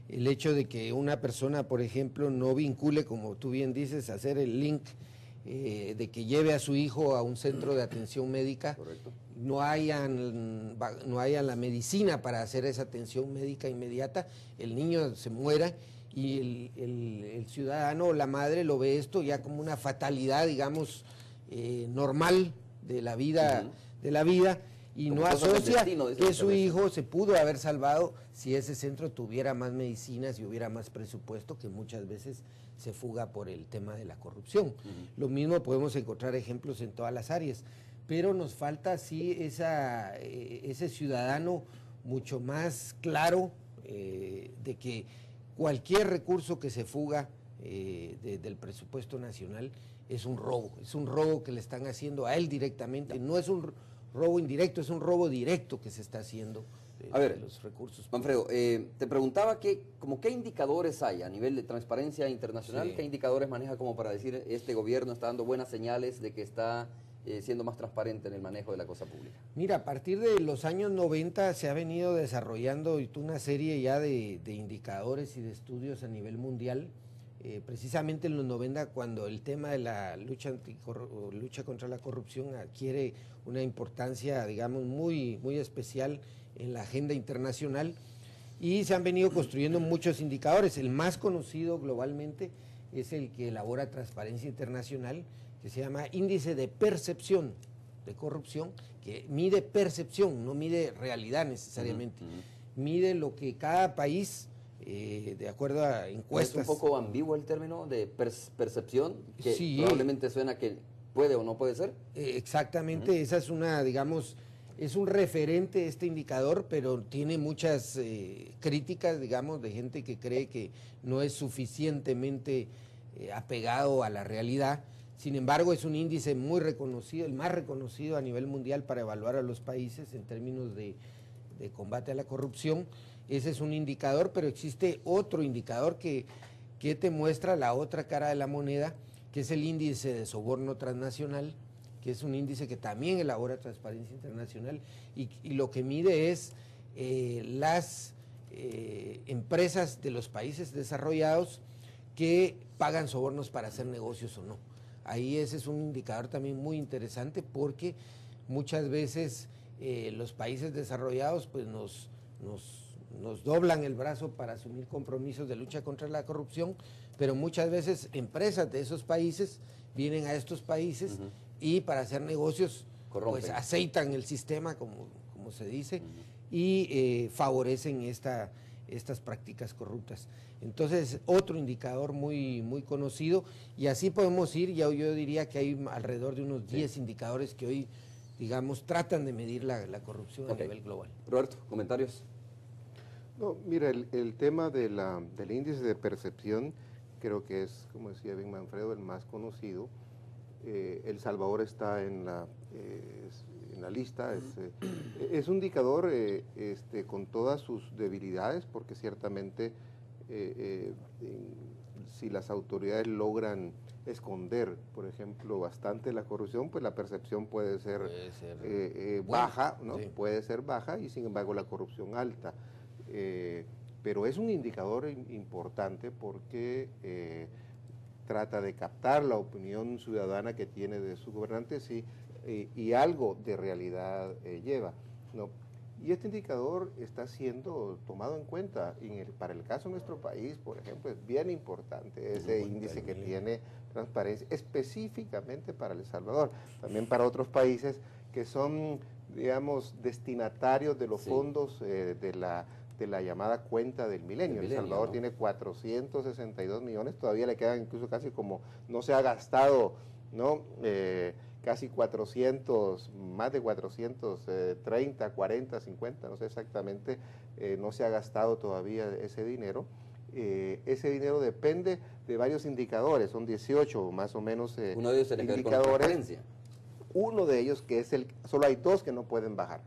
el hecho de que una persona, por ejemplo, no vincule, como tú bien dices, hacer el link de que lleve a su hijo a un centro de atención médica. Correcto. No hayan la medicina para hacer esa atención médica inmediata, el niño se muera y el ciudadano o la madre lo ve esto ya como una fatalidad, digamos, normal de la vida, y como no asocia destino, que su hijo se pudo haber salvado si ese centro tuviera más medicinas y hubiera más presupuesto, que muchas veces se fuga por el tema de la corrupción. Lo mismo podemos encontrar ejemplos en todas las áreas, pero nos falta sí ese ciudadano mucho más claro de que cualquier recurso que se fuga del presupuesto nacional es un robo que le están haciendo a él directamente, no es un robo indirecto, es un robo directo que se está haciendo de los recursos. Manfredo, te preguntaba qué indicadores hay a nivel de transparencia internacional, Sí. qué indicadores maneja como para decir este gobierno está dando buenas señales de que está siendo más transparente en el manejo de la cosa pública. Mira, a partir de los años 90 se ha venido desarrollando una serie ya de indicadores y de estudios a nivel mundial. Precisamente en los 90, cuando el tema de la lucha contra la corrupción adquiere una importancia, digamos, muy, muy especial en la agenda internacional, y se han venido construyendo muchos indicadores. El más conocido globalmente es el que elabora Transparencia Internacional, que se llama Índice de Percepción de Corrupción, que mide percepción, no mide realidad necesariamente, mide lo que cada país, de acuerdo a encuestas... ¿Es un poco ambiguo el término de percepción? Que sí, probablemente suena que puede o no puede ser. Exactamente, esa es una, digamos, es un referente este indicador, pero tiene muchas críticas, digamos, de gente que cree que no es suficientemente apegado a la realidad. Sin embargo, es un índice muy reconocido, el más reconocido a nivel mundial para evaluar a los países en términos de combate a la corrupción. Ese es un indicador, pero existe otro indicador que te muestra la otra cara de la moneda, que es el índice de soborno transnacional, que es un índice que también elabora Transparencia Internacional, y lo que mide es las empresas de los países desarrollados que pagan sobornos para hacer negocios o no. Ahí ese es un indicador también muy interesante, porque muchas veces los países desarrollados pues nos doblan el brazo para asumir compromisos de lucha contra la corrupción, pero muchas veces empresas de esos países vienen a estos países y para hacer negocios pues aceitan el sistema, como se dice, y favorecen estas prácticas corruptas. Entonces, otro indicador muy, muy conocido, y así podemos ir, yo diría que hay alrededor de unos 10 indicadores que hoy, digamos, tratan de medir la corrupción a nivel global. Roberto, comentarios. No, mira, el tema del índice de percepción creo que es, como decía bien Manfredo, el más conocido. El Salvador está en la lista, es un indicador con todas sus debilidades, porque ciertamente si las autoridades logran esconder, por ejemplo, bastante la corrupción, pues la percepción puede ser baja, ¿no? Sí. Puede ser baja y sin embargo la corrupción alta. Pero es un indicador importante porque trata de captar la opinión ciudadana que tiene de sus gobernantes y algo de realidad lleva, ¿no? Y este indicador está siendo tomado en cuenta para el caso de nuestro país, por ejemplo, es bien importante ese índice que tiene transparencia, específicamente para El Salvador, también para otros países que son, digamos, destinatarios de los fondos de la llamada cuenta del milenio. El Salvador tiene 462 millones, todavía le quedan incluso casi como, no se ha gastado, ¿no? Casi 400, más de 430, 40, 50, no sé exactamente, no se ha gastado todavía ese dinero. Ese dinero depende de varios indicadores, son 18 más o menos uno de ellos tiene que ver con la transparencia. Uno de ellos que es solo hay dos que no pueden bajar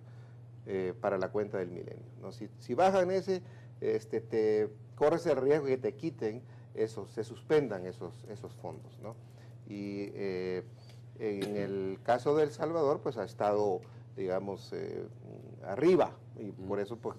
para la cuenta del milenio, ¿no? Si bajan ese, te corres el riesgo de que te quiten se suspendan esos fondos, ¿no? Y en el caso de El Salvador, pues ha estado, digamos, arriba Y por eso pues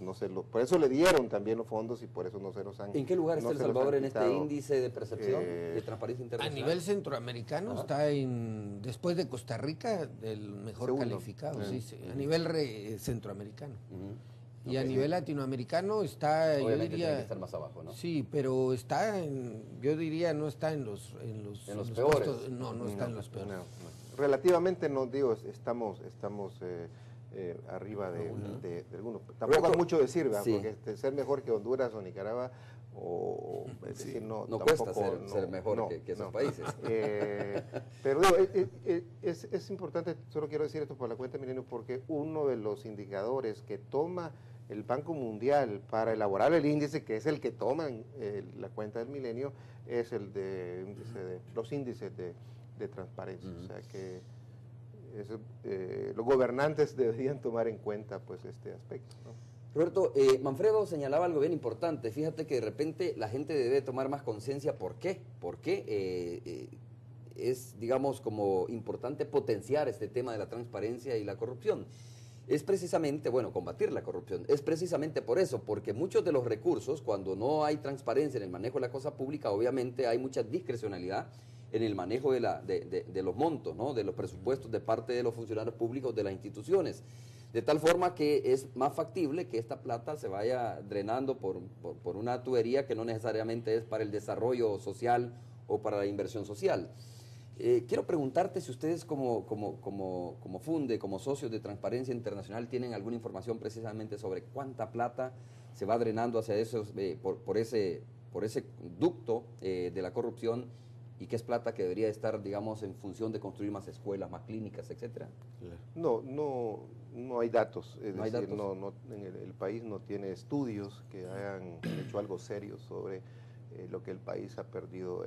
por eso le dieron también los fondos y por eso no se los han. ¿En qué lugar está El Salvador en este quitado. índice de percepción de transparencia A internacional? nivel centroamericano está después de Costa Rica, el mejor Segundo. calificado, sí, a nivel centroamericano. Y a Ok, nivel latinoamericano está, Obviamente yo tiene que diría, estar más abajo, ¿no? sí, pero está yo diría no está en los peores. puestos, no está en los peores. No. Relativamente no digo, estamos arriba de algunos. Tampoco es mucho decir, ¿verdad? Sí. Porque ser mejor que Honduras o Nicaragua, es decir, No tampoco, cuesta ser mejor que esos países. Pero digo, es importante, solo quiero decir esto por la cuenta de Milenio, porque uno de los indicadores que toma el Banco Mundial para elaborar el índice, que es el que toman la cuenta del Milenio, es el los índices de transparencia. O sea que los gobernantes deberían tomar en cuenta pues este aspecto, ¿no? Roberto, Manfredo señalaba algo bien importante. Fíjate que de repente la gente debe tomar más conciencia. ¿Por qué? Porque es, digamos, como importante potenciar este tema de la transparencia y la corrupción. Es precisamente, bueno, combatir la corrupción. Es precisamente por eso, porque muchos de los recursos, cuando no hay transparencia en el manejo de la cosa pública, obviamente hay mucha discrecionalidad en el manejo de los montos, ¿no? De los presupuestos de parte de los funcionarios públicos de las instituciones. De tal forma que es más factible que esta plata se vaya drenando por una tubería que no necesariamente es para el desarrollo social o para la inversión social. Quiero preguntarte si ustedes como Funde, como socios de Transparencia Internacional, tienen alguna información precisamente sobre cuánta plata se va drenando hacia esos, por ese ducto de la corrupción, y que es plata que debería estar, digamos, en función de construir más escuelas, más clínicas, etcétera. No hay datos, ¿No hay datos? El país no tiene estudios que hayan hecho algo serio sobre lo que el país ha perdido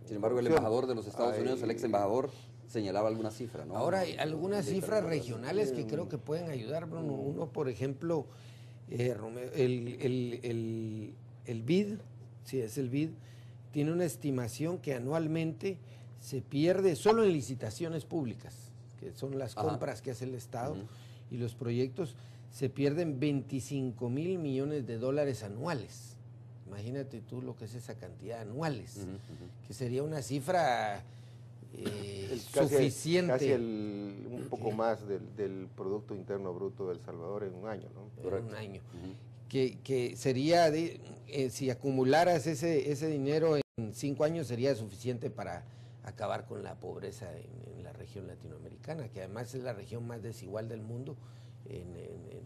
Sin embargo, el embajador de los Estados Unidos, el ex embajador, señalaba alguna cifra, ¿no? Ahora hay algunas cifras regionales que creo que pueden ayudar, Bruno. Uno, por ejemplo, Romeo, el BID, sí, es el BID, tiene una estimación que anualmente se pierde solo en licitaciones públicas, que son las compras que hace el Estado, y los proyectos, se pierden 25 mil millones de dólares anuales. Imagínate tú lo que es esa cantidad anuales, que sería una cifra suficiente. Casi un poco más del Producto Interno Bruto de El Salvador en un año, ¿no? En un año. Que sería, si acumularas ese dinero en 5 años, sería suficiente para acabar con la pobreza en la región latinoamericana, que además es la región más desigual del mundo en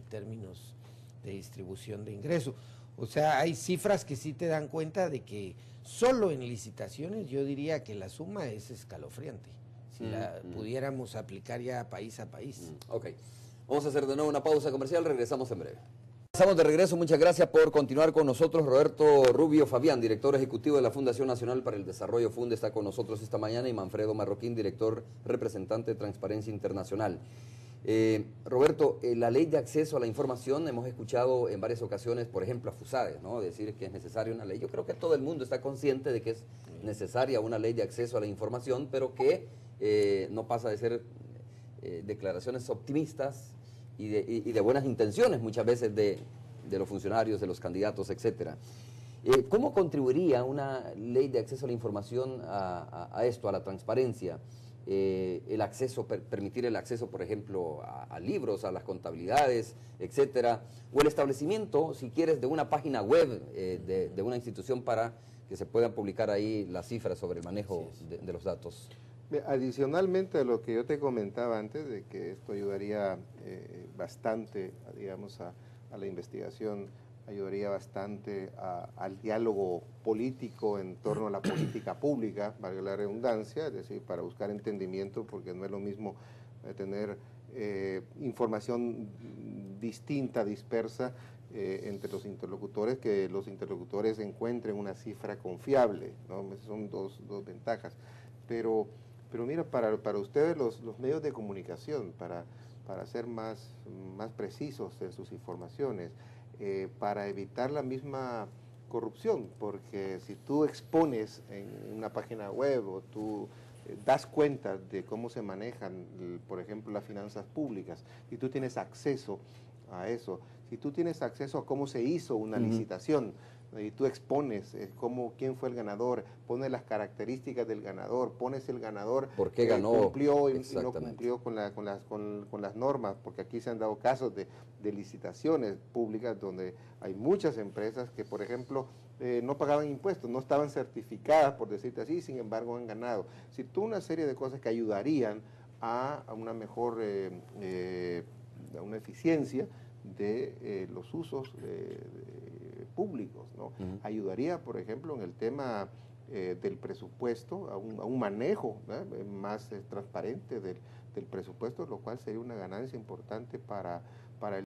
términos de distribución de ingresos. O sea, hay cifras que sí te dan cuenta de que solo en licitaciones yo diría que la suma es escalofriante, si la pudiéramos aplicar ya país a país. Ok, vamos a hacer de nuevo una pausa comercial, regresamos en breve. Estamos de regreso, muchas gracias por continuar con nosotros. Roberto Rubio Fabián, director ejecutivo de la Fundación Nacional para el Desarrollo Funde, está con nosotros esta mañana, y Manfredo Marroquín, director representante de Transparencia Internacional. Roberto, la ley de acceso a la información, hemos escuchado en varias ocasiones, por ejemplo, a FUSADE, ¿no?, decir que es necesaria una ley. Yo creo que todo el mundo está consciente de que es necesaria una ley de acceso a la información, pero que no pasa de ser declaraciones optimistas y de buenas intenciones muchas veces de los funcionarios, de los candidatos, etcétera. ¿Cómo contribuiría una ley de acceso a la información a esto, a la transparencia? El acceso, permitir el acceso, por ejemplo, a libros, a las contabilidades, etcétera, o el establecimiento, si quieres, de una página web de una institución para que se puedan publicar ahí las cifras sobre el manejo de los datos. Adicionalmente a lo que yo te comentaba antes, de que esto ayudaría bastante, digamos, a la investigación, ayudaría bastante al diálogo político en torno a la política pública, valga la redundancia, es decir, para buscar entendimiento, porque no es lo mismo tener información distinta, dispersa entre los interlocutores, que los interlocutores encuentren una cifra confiable, ¿no? Esas son dos ventajas. Pero mira, para ustedes los medios de comunicación, para ser más precisos en sus informaciones, para evitar la misma corrupción, porque si tú expones en una página web o tú das cuenta de cómo se manejan, por ejemplo, las finanzas públicas, y tú tienes acceso a eso, Si tú tienes acceso a cómo se hizo una licitación, y tú expones quién fue el ganador, pones las características del ganador, pones el ganador por qué ganó, cumplió y no cumplió con las normas, porque aquí se han dado casos de licitaciones públicas donde hay muchas empresas que, por ejemplo, no pagaban impuestos, no estaban certificadas, por decirte así, sin embargo han ganado. Si tú una serie de cosas que ayudarían a una mejor, a una eficiencia de los usos públicos, ¿no? Ayudaría, por ejemplo, en el tema del presupuesto, a un manejo más transparente del presupuesto, lo cual sería una ganancia importante para el